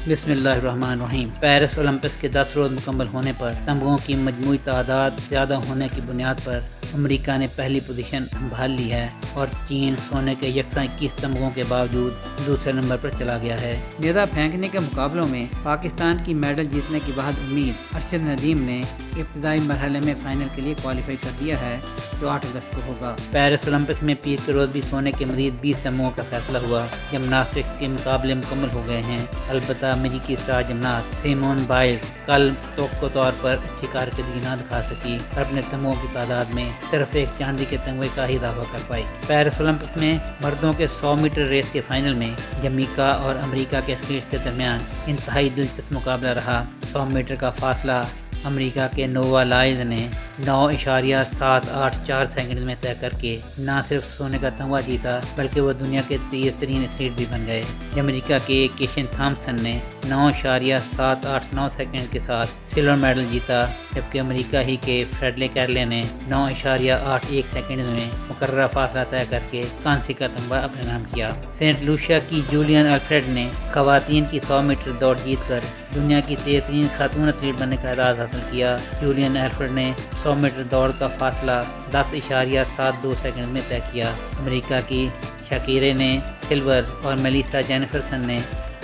بسم اللہ الرحمن الرحیم۔ پیرس اولمپکس کے 10 روز مکمل ہونے پر تمغوں کی مجموعی تعداد زیادہ ہونے کی بنیاد پر امریکہ نے پہلی پوزیشن سنبھال لی ہے اور چین سونے کے یکساں 21 تمغوں کے باوجود دوسرے نمبر پر چلا گیا ہے۔ نیزہ پھینکنے کے مقابلوں میں پاکستان کی میڈل جیتنے کی واحد امید ارشد ندیم نے ابتدائی مرحلے میں فائنل کے لیے کوالیفائی کر دیا ہے جو 8 اگست کو ہوگا۔ پیرس اولمپکس میں پیر کے روز بھی سونے کے مزید 20 تمغوں کا فیصلہ ہوا۔ جمناسٹکس کے مقابلے مکمل ہو گئے ہیں۔ البتہ امریکی اسٹار جمناسٹ سیمون بائلز کل توقع طور پر اچھی کارکردگی نہ دکھا سکی اور اپنے تمغوں کی تعداد میں صرف ایک چاندی کے تمغے کا ہی اضافہ کر پائی۔ پیرس اولمپکس میں مردوں کے 100 میٹر ریس کے فائنل میں جمیکا اور امریکہ کے ایتھلیٹس کے درمیان انتہائی دلچسپ مقابلہ رہا۔ 100 میٹر کا فاصلہ امریکہ کے نووا لائز نے 9.784 سیکنڈ میں طے کر کے نہ صرف سونے کا تمغہ جیتا بلکہ وہ دنیا کے تیز ترین ایتھلیٹ بھی بن گئے۔ امریکہ کے کیشن تھامپسن نے 9.789 سیکنڈ کے ساتھ سلور میڈل جیتا، جبکہ امریکہ ہی کے فریڈلے کیرلے نے 9.81 سیکنڈ میں مقررہ فاصلہ طے کر کے کانسی کا تمغہ اپنے نام کیا۔ سینٹ لوشیا کی جولین الفریڈ نے خواتین کی 100 میٹر دوڑ جیت کر دنیا کی تیز ترین خاتون ایتھلیٹ بننے کا اعزاز حاصل کیا۔ جولین الفریڈ نے 100 میٹر دوڑ کا فاصلہ 10.72 سیکنڈ میں طے کیا۔ امریکہ کی شاکیرے نے سلور اور میلیسا جینیفرسن نے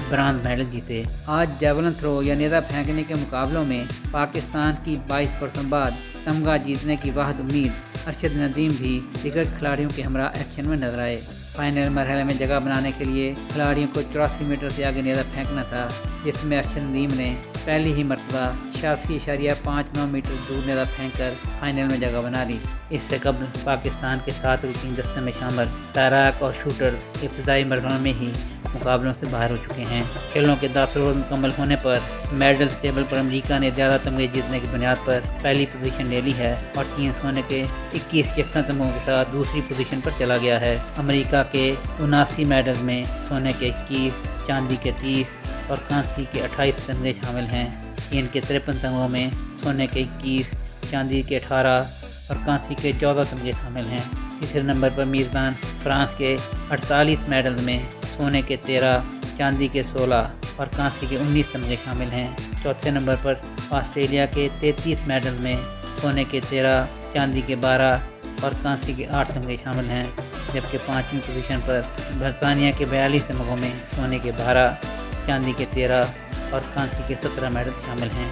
برانز میڈل جیتے۔ آج جیولن تھرو یا نیزہ پھینکنے کے مقابلوں میں پاکستان کی 22 برسوں بعد تمغہ جیتنے کی واحد امید ارشد ندیم بھی دیگر کھلاڑیوں کے ہمراہ ایکشن میں نظر آئے۔ فائنل مرحلے میں جگہ بنانے کے لیے کھلاڑیوں کو 84 میٹر سے آگے نیزہ پھینکنا تھا، جس میں ارشد ندیم نے پہلی ہی مرتبہ 86.59 میٹر دور نیزہ پھینک کر فائنل میں جگہ بنا لی۔ اس سے قبل پاکستان کے 7 روٹین دستے میں شامل تیراک اور شوٹر ابتدائی مرحلوں میں ہی مقابلوں سے باہر ہو چکے ہیں۔ کھیلوں کے 10 روز مکمل ہونے پر میڈل ٹیبل پر امریکہ نے زیادہ تمغے جیتنے کی بنیاد پر پہلی پوزیشن لے لی ہے اور چین سونے کے 21 یکساں تمغوں کے ساتھ دوسری پوزیشن پر چلا گیا ہے۔ امریکہ کے 79 میڈل میں سونے کے 21، چاندی کے 30 اور کانسی کے 28 تمغے شامل ہیں۔ چین کے 53 تمغوں میں سونے کے 21، چاندی کے 18 اور کانسی کے 14 تمغے شامل ہیں۔ تیسرے نمبر پر میزبان فرانس کے 48 میڈل میں سونے کے 13، چاندی کے 16 اور کانسی کے 19 تمغے شامل ہیں۔ چوتھے نمبر پر آسٹریلیا کے 33 میڈل میں سونے کے 13، چاندی کے 12 اور کانسی کے 8 تمغے شامل ہیں، جبکہ 5ویں پوزیشن پر برطانیہ کے 42 تمغوں میں سونے کے 12، چاندی کے 13 اور کانسی کے 17 میڈل شامل ہیں۔